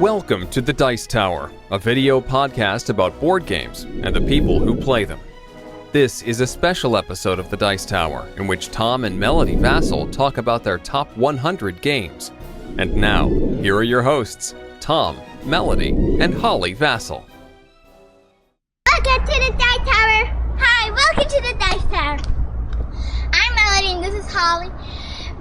Welcome to The Dice Tower, a video podcast about board games and the people who play them. This is a special episode of The Dice Tower in which Tom and Melody Vasel talk about their top 100 games. And now, here are your hosts, Tom, Melody, and Holly Vasel. Welcome to The Dice Tower! Hi, welcome to The Dice Tower! I'm Melody and this is Holly.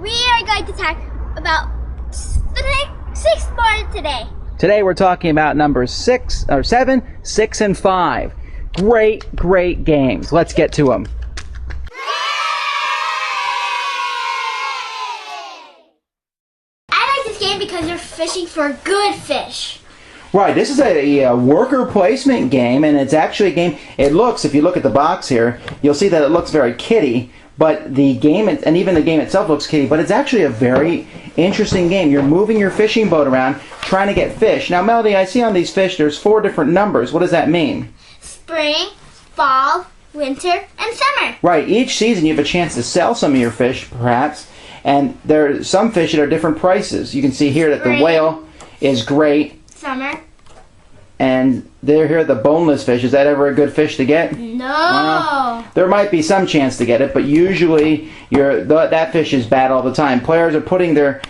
We are going to talk about six boards today. Today we're talking about numbers 7, 6, and 5. Great games. Let's get to them. I like this game because you're fishing for good fish. Right, this is a worker placement game, and it's actually a game, if you look at the box here, you'll see that it looks very kiddie, but the game, and even the game itself looks kiddie, but it's actually a very interesting game. You're moving your fishing boat around, trying to get fish. Now, Melody, I see on these fish there's 4 different numbers. What does that mean? Spring, fall, winter, and summer. Right, each season you have a chance to sell some of your fish, perhaps, and there are some fish that are different prices. You can see here that Spring. the whale is great. Summer. And here the boneless fish. Is that ever a good fish to get? No. Well, there might be some chance to get it, but usually that fish is bad all the time. Players are putting their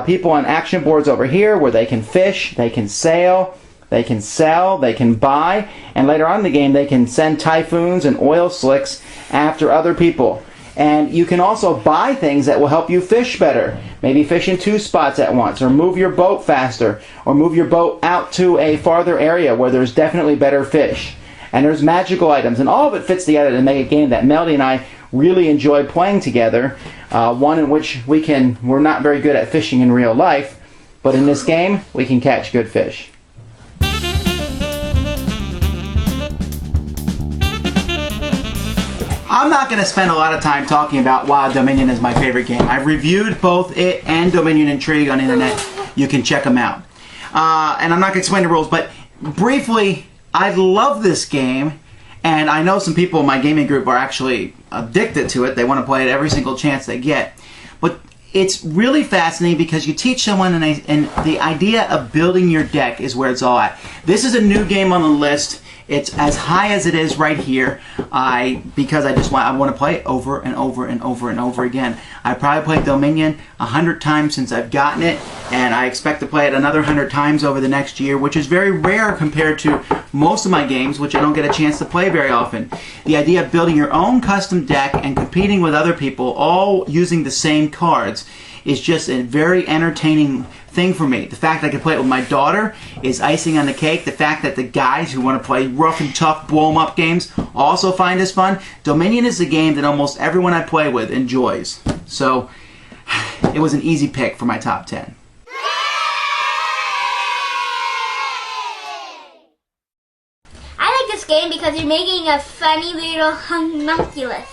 people on action boards over here where they can fish, they can sail, they can sell, they can buy, and later on in the game they can send typhoons and oil slicks after other people. And you can also buy things that will help you fish better. Maybe fish in 2 spots at once, or move your boat faster, or move your boat out to a farther area where there's definitely better fish. And there's magical items, and all of it fits together to make a game that Melody and I really enjoy playing together. One in which we're not very good at fishing in real life, but in this game, we can catch good fish. I'm not going to spend a lot of time talking about why Dominion is my favorite game. I've reviewed both it and Dominion Intrigue on the internet. You can check them out. And I'm not going to explain the rules, but briefly, I love this game, and I know some people in my gaming group are actually addicted to it. They want to play it every single chance they get. But it's really fascinating because you teach someone, and the idea of building your deck is where it's all at. This is a new game on the list. It's as high as it is right here because I want to play it over and over and over and over again. I probably played Dominion 100 times since I've gotten it, and I expect to play it another 100 times over the next year, which is very rare compared to most of my games, which I don't get a chance to play very often. The idea of building your own custom deck and competing with other people, all using the same cards, is just a very entertaining thing for me. The fact that I can play it with my daughter is icing on the cake. The fact that the guys who want to play rough and tough blow 'em up games also find this fun. Dominion is a game that almost everyone I play with enjoys. So it was an easy pick for my top 10. I like this game because you're making a funny little homunculus.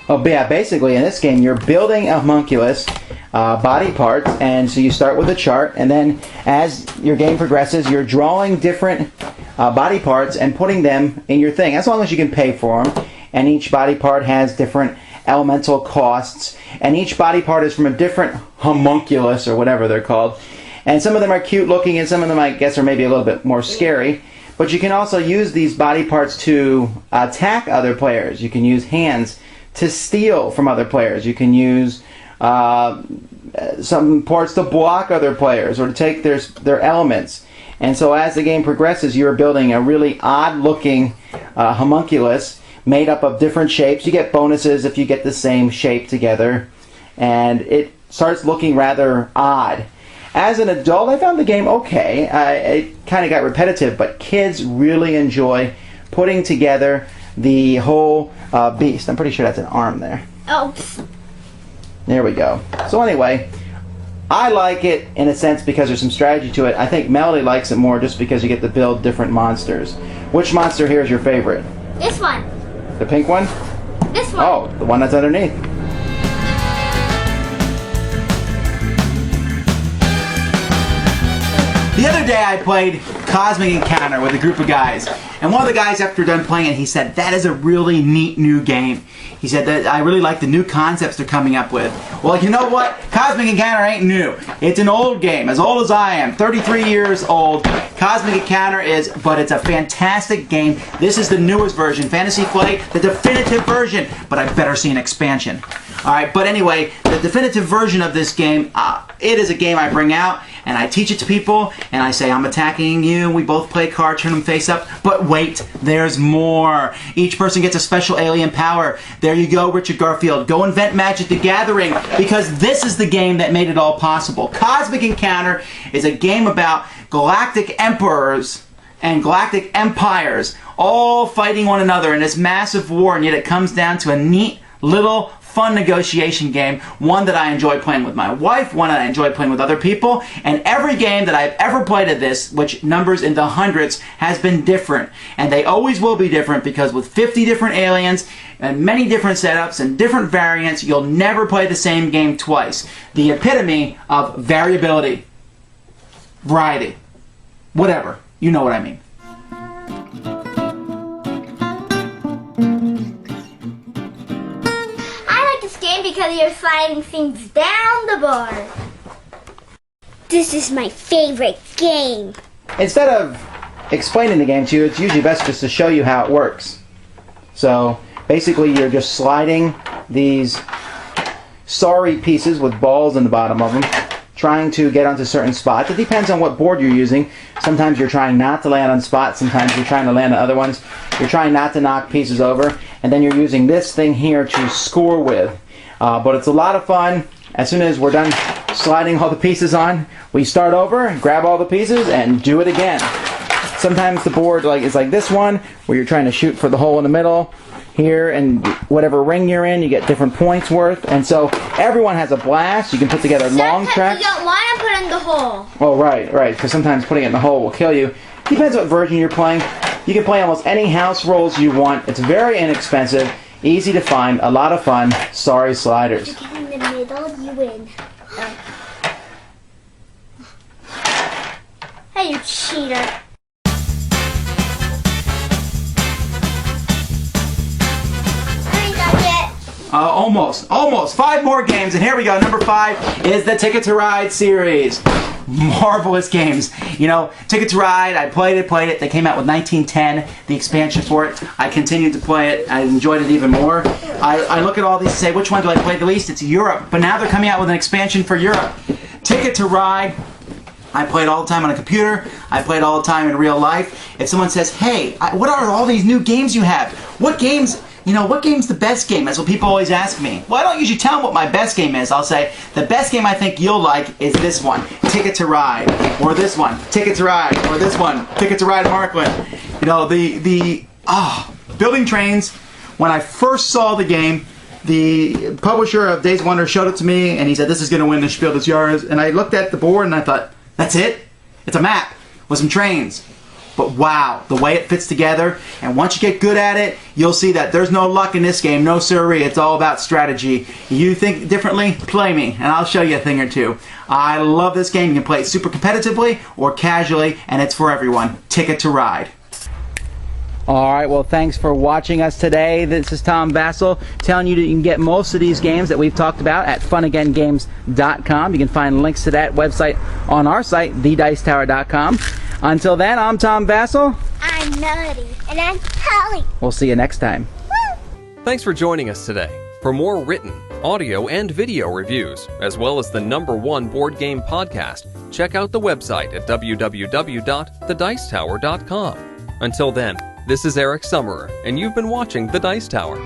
Oh yeah, basically in this game you're building a homunculus body parts, and so you start with a chart, and then as your game progresses you're drawing different body parts and putting them in your thing, as long as you can pay for them. And each body part has different elemental costs, and each body part is from a different homunculus, or whatever they're called. And some of them are cute looking, and some of them I guess are maybe a little bit more scary. But you can also use these body parts to attack other players. You can use hands to steal from other players. You can use some parts to block other players or to take their elements. And so as the game progresses, you're building a really odd-looking homunculus made up of different shapes. You get bonuses if you get the same shape together, and it starts looking rather odd. As an adult, I found the game okay. It kind of got repetitive, but kids really enjoy putting together the whole beast. I'm pretty sure that's an arm there. Oh. There we go. So anyway, I like it in a sense because there's some strategy to it. I think Melody likes it more just because you get to build different monsters. Which monster here is your favorite? This one. The pink one? This one. Oh, the one that's underneath. The other day I played Cosmic Encounter with a group of guys, and one of the guys, after done playing it, he said, "That is a really neat new game." He said that I really like the new concepts they're coming up with. Well, you know what? Cosmic Encounter ain't new. It's an old game, as old as I am, 33 years old. Cosmic Encounter but it's a fantastic game. This is the newest version, Fantasy Flight, the definitive version, but I better see an expansion. Alright, but anyway, the definitive version of this game, it is a game I bring out, and I teach it to people, and I say, I'm attacking you, we both play cards, turn them face up, but wait, there's more. Each person gets a special alien power. There you go, Richard Garfield. Go invent Magic the Gathering, because this is the game that made it all possible. Cosmic Encounter is a game about galactic emperors and galactic empires all fighting one another in this massive war, and yet it comes down to a neat little fun negotiation game, one that I enjoy playing with my wife, one that I enjoy playing with other people, and every game that I've ever played of this, which numbers in the hundreds, has been different. And they always will be different, because with 50 different aliens and many different setups and different variants, you'll never play the same game twice. The epitome of variability, variety, whatever, you know what I mean. Because you're sliding things down the board. This is my favorite game. Instead of explaining the game to you, it's usually best just to show you how it works. So basically you're just sliding these sorry pieces with balls in the bottom of them, trying to get onto certain spots. It depends on what board you're using. Sometimes you're trying not to land on spots, sometimes you're trying to land on other ones. You're trying not to knock pieces over, and then you're using this thing here to score with. But it's a lot of fun. As soon as we're done sliding all the pieces on, we start over, grab all the pieces, and do it again. Sometimes the board is like this one, where you're trying to shoot for the hole in the middle. Here, and whatever ring you're in, you get different points worth. And so everyone has a blast. You can put together long tracks. You don't want to put in the hole. Oh, right, because sometimes putting it in the hole will kill you. Depends what version you're playing. You can play almost any house rules you want. It's very inexpensive. Easy to find, a lot of fun. Sorry, sliders. You get in the middle, you win. Hey, you cheater. I ain't done yet. Almost. 5 more games, and here we go. Number 5 is the Ticket to Ride series. Marvelous games. You know, Ticket to Ride, I played it. They came out with 1910, the expansion for it. I continued to play it. I enjoyed it even more. I look at all these and say, which one do I play the least? It's Europe. But now they're coming out with an expansion for Europe. Ticket to Ride, I play it all the time on a computer. I play it all the time in real life. If someone says, hey, what are all these new games you have? What game's the best game? That's what people always ask me. Well, I don't usually tell them what my best game is. I'll say, the best game I think you'll like is this one, Ticket to Ride. Or this one, Ticket to Ride. Or this one, Ticket to Ride Markland. You know, building trains, when I first saw the game, the publisher of Days of Wonder showed it to me, and he said, this is going to win the Spiel des Jahres. And I looked at the board, and I thought, that's it? It's a map with some trains. But wow, the way it fits together, and once you get good at it, you'll see that there's no luck in this game, no siree, it's all about strategy. You think differently? Play me, and I'll show you a thing or two. I love this game. You can play it super competitively or casually, and it's for everyone. Ticket to Ride. Alright, well, thanks for watching us today. This is Tom Vasel telling you that you can get most of these games that we've talked about at funagaingames.com. You can find links to that website on our site, thedicetower.com. Until then, I'm Tom Vasel. I'm Melody. And I'm Holly. We'll see you next time. Woo! Thanks for joining us today. For more written, audio, and video reviews, as well as the #1 board game podcast, check out the website at www.thedicetower.com. Until then, this is Eric Summerer, and you've been watching The Dice Tower.